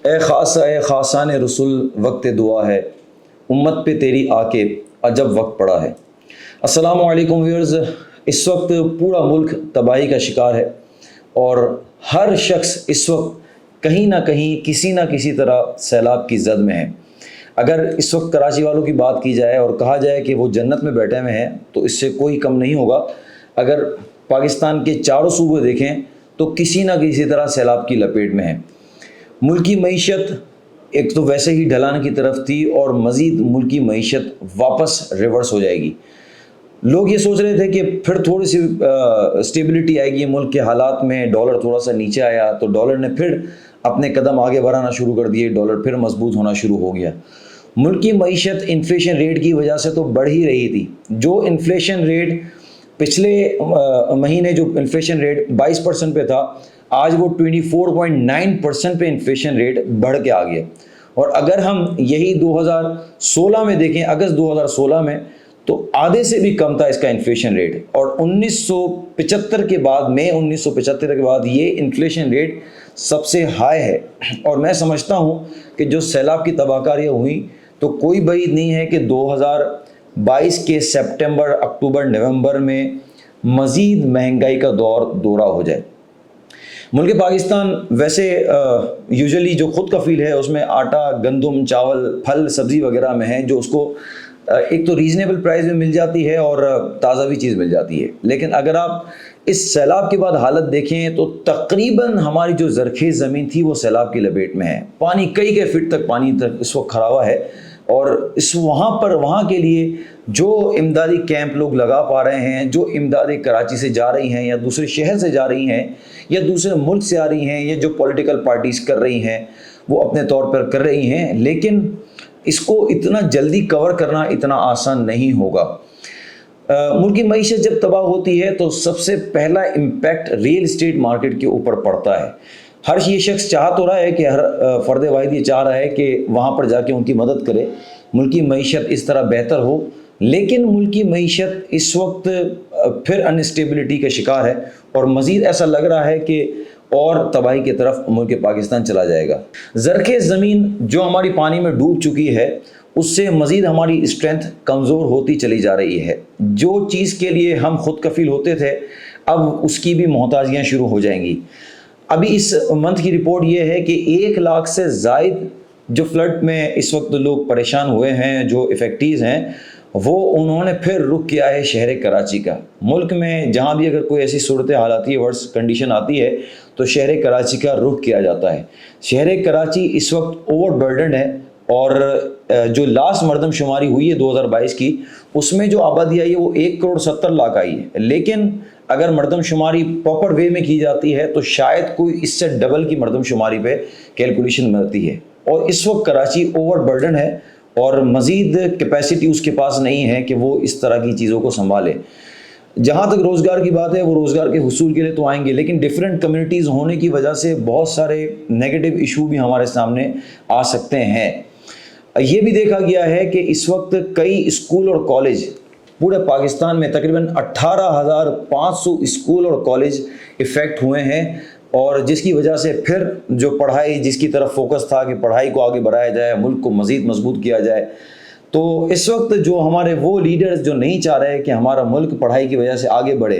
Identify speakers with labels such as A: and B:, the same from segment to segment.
A: اے خاصان رسول وقت دعا ہے، امت پہ تیری آ کے عجب وقت پڑا ہے۔ السلام علیکم ویورز، اس وقت پورا ملک تباہی کا شکار ہے اور ہر شخص اس وقت کہیں نہ کہیں کسی نہ کسی طرح سیلاب کی زد میں ہے۔ اگر اس وقت کراچی والوں کی بات کی جائے اور کہا جائے کہ وہ جنت میں بیٹھے ہوئے ہیں تو اس سے کوئی کم نہیں ہوگا۔ اگر پاکستان کے چاروں صوبے دیکھیں تو کسی نہ کسی طرح سیلاب کی لپیٹ میں ہیں۔ ملکی معیشت ایک تو ویسے ہی ڈھلان کی طرف تھی اور مزید ملکی معیشت واپس ریورس ہو جائے گی۔ لوگ یہ سوچ رہے تھے کہ پھر تھوڑی سی اسٹیبلٹی آئے گی ملک کے حالات میں، ڈالر تھوڑا سا نیچے آیا تو ڈالر نے پھر اپنے قدم آگے بڑھانا شروع کر دیے، ڈالر پھر مضبوط ہونا شروع ہو گیا۔ ملکی معیشت انفلیشن ریٹ کی وجہ سے تو بڑھ ہی رہی تھی۔ جو انفلیشن ریٹ پچھلے مہینے جو انفلیشن ریٹ 22% پہ تھا، آج وہ 24.9% پہ انفلیشن ریٹ بڑھ کے آ گیا۔ اور اگر ہم یہی 2016 میں دیکھیں، اگست 2016 میں تو آدھے سے بھی کم تھا اس کا انفلیشن ریٹ، اور 1975 کے بعد مئی 1975 کے بعد یہ انفلیشن ریٹ سب سے ہائی ہے۔ اور میں سمجھتا ہوں کہ جو سیلاب کی تباہ کاریاں ہوئیں تو کوئی بعید نہیں ہے کہ 2022 کے سپٹمبر، اکتوبر، نومبر میں مزید مہنگائی کا دورہ ہو جائے۔ ملک پاکستان ویسے یوزلی جو خود کفیل ہے اس میں آٹا، گندم، چاول، پھل، سبزی وغیرہ میں ہے، جو اس کو ایک تو ریزنیبل پرائز میں مل جاتی ہے اور تازہ بھی چیز مل جاتی ہے۔ لیکن اگر آپ اس سیلاب کے بعد حالت دیکھیں تو تقریباً ہماری جو زرخیز زمین تھی وہ سیلاب کی لپیٹ میں ہے۔ پانی کئی فٹ تک پانی تک اس وقت کھڑا ہوا ہے، اور وہاں کے لیے جو امدادی کیمپ لوگ لگا پا رہے ہیں، جو امدادی کراچی سے جا رہی ہیں یا دوسرے شہر سے جا رہی ہیں یا دوسرے ملک سے آ رہی ہیں، یا جو پولیٹیکل پارٹیز کر رہی ہیں وہ اپنے طور پر کر رہی ہیں، لیکن اس کو اتنا جلدی کور کرنا اتنا آسان نہیں ہوگا۔ ملکی معیشت جب تباہ ہوتی ہے تو سب سے پہلا امپیکٹ ریل اسٹیٹ مارکیٹ کے اوپر پڑتا ہے۔ ہر یہ شخص چاہ تو رہا ہے کہ ہر فرد واحد یہ چاہ رہا ہے کہ وہاں پر جا کے ان کی مدد کرے، ملکی معیشت اس طرح بہتر ہو، لیکن ملکی معیشت اس وقت پھر انسٹیبلٹی کا شکار ہے اور مزید ایسا لگ رہا ہے کہ اور تباہی کی طرف ملک پاکستان چلا جائے گا۔ زرخیز زمین جو ہماری پانی میں ڈوب چکی ہے اس سے مزید ہماری اسٹرینتھ کمزور ہوتی چلی جا رہی ہے۔ جو چیز کے لیے ہم خود کفیل ہوتے تھے اب اس کی بھی محتاجیاں شروع ہو جائیں گی۔ ابھی اس منتھ کی رپورٹ یہ ہے کہ 1 لاکھ سے زائد جو فلڈ میں اس وقت لوگ پریشان ہوئے ہیں، جو افیکٹیز ہیں، وہ انہوں نے پھر رخ کیا ہے شہر کراچی کا۔ ملک میں جہاں بھی اگر کوئی ایسی صورت حال آتی ہے، ورس کنڈیشن آتی ہے، تو شہر کراچی کا رخ کیا جاتا ہے۔ شہر کراچی اس وقت اوور برڈنڈ ہے، اور جو لاسٹ مردم شماری ہوئی ہے 2022 کی، اس میں جو آبادی آئی ہے وہ 1,70,00,000 آئی ہے، لیکن اگر مردم شماری پراپر وے میں کی جاتی ہے تو شاید کوئی اس سے ڈبل کی مردم شماری پہ کیلکولیشن ملتی ہے۔ اور اس وقت کراچی اوور برڈن ہے اور مزید کیپیسٹی اس کے پاس نہیں ہے کہ وہ اس طرح کی چیزوں کو سنبھالے۔ جہاں تک روزگار کی بات ہے، وہ روزگار کے حصول کے لیے تو آئیں گے، لیکن ڈیفرنٹ کمیونٹیز ہونے کی وجہ سے بہت سارے نیگیٹو ایشو بھی ہمارے سامنے آ سکتے ہیں۔ یہ بھی دیکھا گیا ہے کہ اس وقت کئی اسکول اور کالج پورے پاکستان میں تقریباً 18,500 اسکول اور کالج افیکٹ ہوئے ہیں، اور جس کی وجہ سے پھر جو پڑھائی جس کی طرف فوکس تھا کہ پڑھائی کو آگے بڑھایا جائے، ملک کو مزید مضبوط کیا جائے، تو اس وقت جو ہمارے وہ لیڈرز جو نہیں چاہ رہے کہ ہمارا ملک پڑھائی کی وجہ سے آگے بڑھے،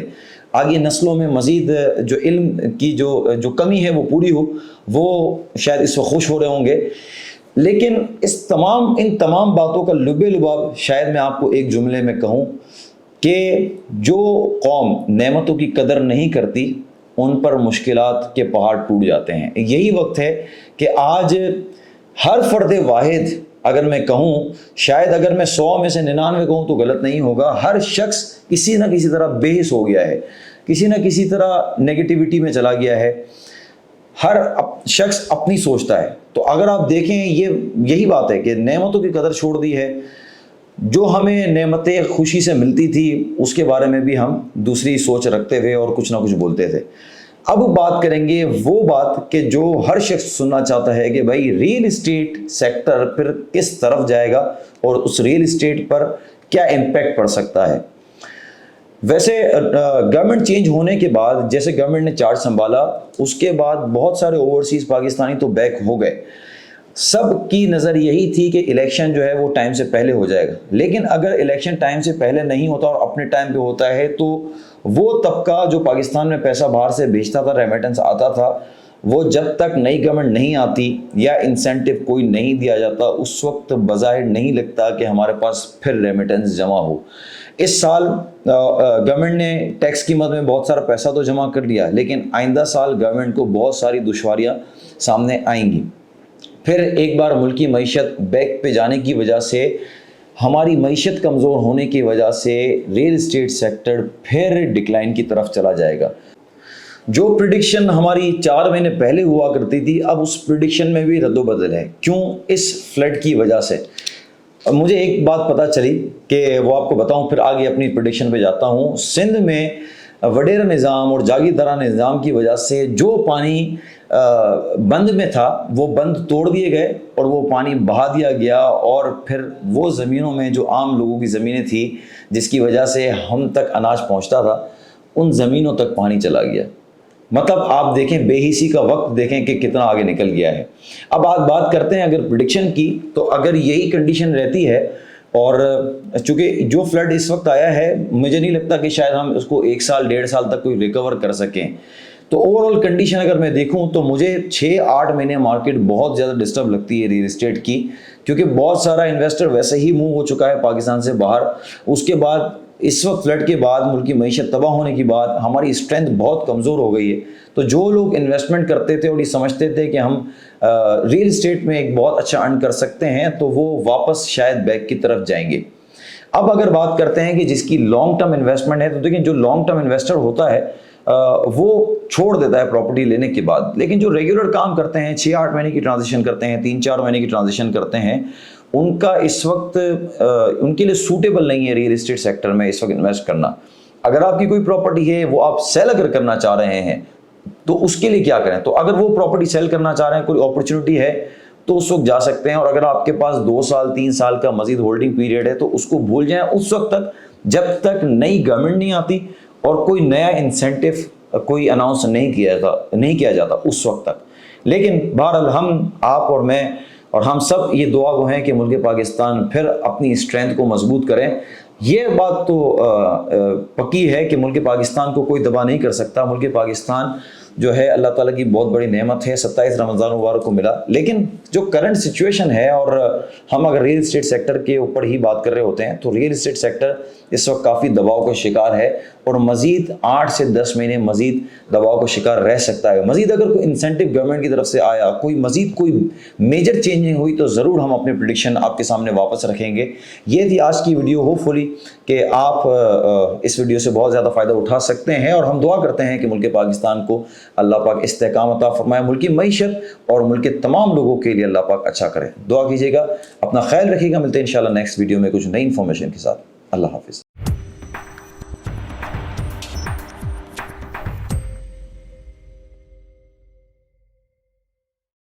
A: آگے نسلوں میں مزید جو علم کی جو کمی ہے وہ پوری ہو، وہ شاید اس وقت خوش ہو رہے ہوں گے۔ لیکن ان تمام باتوں کا لب لباب شاید میں آپ کو ایک جملے میں کہوں کہ جو قوم نعمتوں کی قدر نہیں کرتی ان پر مشکلات کے پہاڑ ٹوٹ جاتے ہیں۔ یہی وقت ہے کہ آج ہر فرد واحد، اگر میں کہوں، شاید اگر میں 100 میں سے 99 کہوں تو غلط نہیں ہوگا، ہر شخص کسی نہ کسی طرح بے حس ہو گیا ہے، کسی نہ کسی طرح نیگیٹیوٹی میں چلا گیا ہے۔ ہر شخص اپنی سوچتا ہے۔ تو اگر آپ دیکھیں یہی بات ہے کہ نعمتوں کی قدر چھوڑ دی ہے، جو ہمیں نعمتیں خوشی سے ملتی تھی اس کے بارے میں بھی ہم دوسری سوچ رکھتے ہوئے اور کچھ نہ کچھ بولتے تھے۔ اب بات کریں گے وہ بات کہ جو ہر شخص سننا چاہتا ہے کہ بھائی ریل اسٹیٹ سیکٹر پھر کس طرف جائے گا اور اس ریل اسٹیٹ پر کیا امپیکٹ پڑ سکتا ہے۔ ویسے گورنمنٹ چینج ہونے کے بعد جیسے گورنمنٹ نے چارج سنبھالا اس کے بعد بہت سارے اوورسیز پاکستانی تو بیک ہو گئے. سب کی نظر یہی تھی کہ الیکشن جو ہے وہ ٹائم سے پہلے ہو جائے گا, لیکن اگر الیکشن ٹائم سے پہلے نہیں ہوتا اور اپنے ٹائم پہ ہوتا ہے تو وہ طبقہ جو پاکستان میں پیسہ باہر سے بھیجتا تھا, ریمیٹنس آتا تھا, وہ جب تک نئی گورنمنٹ نہیں آتی یا انسینٹو کوئی نہیں دیا جاتا اس وقت بظاہر نہیں لگتا کہ ہمارے پاس پھر ریمیٹنس جمع ہو. اس سال گورنمنٹ نے ٹیکس کی مد میں بہت سارا پیسہ تو جمع کر لیا, لیکن آئندہ سال گورنمنٹ کو بہت ساری دشواریاں سامنے آئیں گی. پھر ایک بار ملکی معیشت بیک پہ جانے کی وجہ سے, ہماری معیشت کمزور ہونے کی وجہ سے ریل اسٹیٹ سیکٹر پھر ڈکلائن کی طرف چلا جائے گا. جو پریڈکشن ہماری 4 مہینے پہلے ہوا کرتی تھی اب اس پریڈکشن میں بھی رد و بدل ہے. کیوں؟ اس فلڈ کی وجہ سے. مجھے ایک بات پتہ چلی کہ وہ آپ کو بتاؤں پھر آگے اپنی پریڈکشن پہ جاتا ہوں. سندھ میں وڈیرا نظام اور جاگیردارہ نظام کی وجہ سے جو پانی بند میں تھا وہ بند توڑ دیے گئے اور وہ پانی بہا دیا گیا, اور پھر وہ زمینوں میں جو عام لوگوں کی زمینیں تھیں جس کی وجہ سے ہم تک اناج پہنچتا تھا ان زمینوں تک پانی چلا گیا. مطلب آپ دیکھیں بے حسی کا وقت دیکھیں کہ کتنا آگے نکل گیا ہے. اب آپ بات کرتے ہیں اگر پریڈکشن کی, تو اگر یہی کنڈیشن رہتی ہے اور چونکہ جو فلڈ اس وقت آیا ہے مجھے نہیں لگتا کہ شاید ہم اس کو 1 سال 1.5 سال تک کوئی ریکور کر سکیں, تو اوور آل کنڈیشن اگر میں دیکھوں تو مجھے 6-8 مہینے مارکیٹ بہت زیادہ ڈسٹرب لگتی ہے ریل اسٹیٹ کی, کیونکہ بہت سارا انویسٹر ویسے ہی موو ہو چکا ہے پاکستان سے باہر. اس کے بعد اس وقت فلڈ کے بعد ملکی معیشت تباہ ہونے کے بعد ہماری اسٹرینتھ بہت کمزور ہو گئی ہے. تو جو لوگ انویسٹمنٹ کرتے تھے اور یہ سمجھتے تھے کہ ہم ریل اسٹیٹ میں ایک بہت اچھا ارن کر سکتے ہیں تو وہ واپس شاید بیک کی طرف جائیں گے. اب اگر بات کرتے ہیں کہ جس کی لانگ ٹرم انویسٹمنٹ ہے, تو دیکھیں جو لانگ ٹرم انویسٹر ہوتا ہے وہ چھوڑ دیتا ہے پراپرٹی لینے کے بعد, لیکن جو ریگولر کام کرتے ہیں 6-8 مہینے کی ٹرانزیشن کرتے ہیں, 3-4 مہینے کی ٹرانزیشن کرتے ہیں, ان کا اس وقت ان کے لیے سوٹیبل نہیں ہے ریل اسٹیٹ سیکٹر میں اس وقت انویسٹ کرنا. اگر آپ کی کوئی پراپرٹی ہے وہ آپ سیل اگر کرنا چاہ رہے ہیں تو اس کے لیے کیا کریں؟ تو اگر وہ پراپرٹی سیل کرنا چاہ رہے ہیں, کوئی اپرچونٹی ہے تو اس وقت جا سکتے ہیں, اور اگر آپ کے پاس 2 سال 3 سال کا مزید ہولڈنگ پیریڈ ہے تو اس کو بھول جائیں اس وقت تک جب تک نئی گورنمنٹ نہیں آتی اور کوئی نیا انسینٹو کوئی اناؤنس نہیں کیا جاتا اس وقت تک. لیکن بہرحال ہم آپ اور میں اور ہم سب یہ دعا گو ہیں کہ ملک پاکستان پھر اپنی اسٹرینتھ کو مضبوط کریں. یہ بات تو پکی ہے کہ ملک پاکستان کو کوئی دبا نہیں کر سکتا. ملک پاکستان جو ہے اللہ تعالیٰ کی بہت بڑی نعمت ہے, 27 رمضان مبارک کو ملا. لیکن جو کرنٹ سچویشن ہے, اور ہم اگر ریل اسٹیٹ سیکٹر کے اوپر ہی بات کر رہے ہوتے ہیں تو ریل اسٹیٹ سیکٹر اس وقت کافی دباؤ کا شکار ہے, اور مزید 8 سے 10 مہینے مزید دباؤ کا شکار رہ سکتا ہے. مزید اگر کوئی انسینٹو گورنمنٹ کی طرف سے آیا, کوئی میجر چینجنگ ہوئی تو ضرور ہم اپنے پریڈکشن آپ کے سامنے واپس رکھیں گے. یہ تھی آج کی ویڈیو. ہوپ فلی کہ آپ اس ویڈیو سے بہت زیادہ فائدہ اٹھا سکتے ہیں, اور ہم دعا کرتے ہیں کہ ملک پاکستان کو اللہ پاک استحکام عطا فرمائے, ملکی معیشت اور ملک کے تمام لوگوں کے لیے اللہ پاک اچھا کرے. دعا کیجیے گا, اپنا خیال رکھیے گا. ملتے ہیں انشاءاللہ نیکسٹ ویڈیو میں کچھ نئی انفارمیشن کے ساتھ. اللہ حافظ.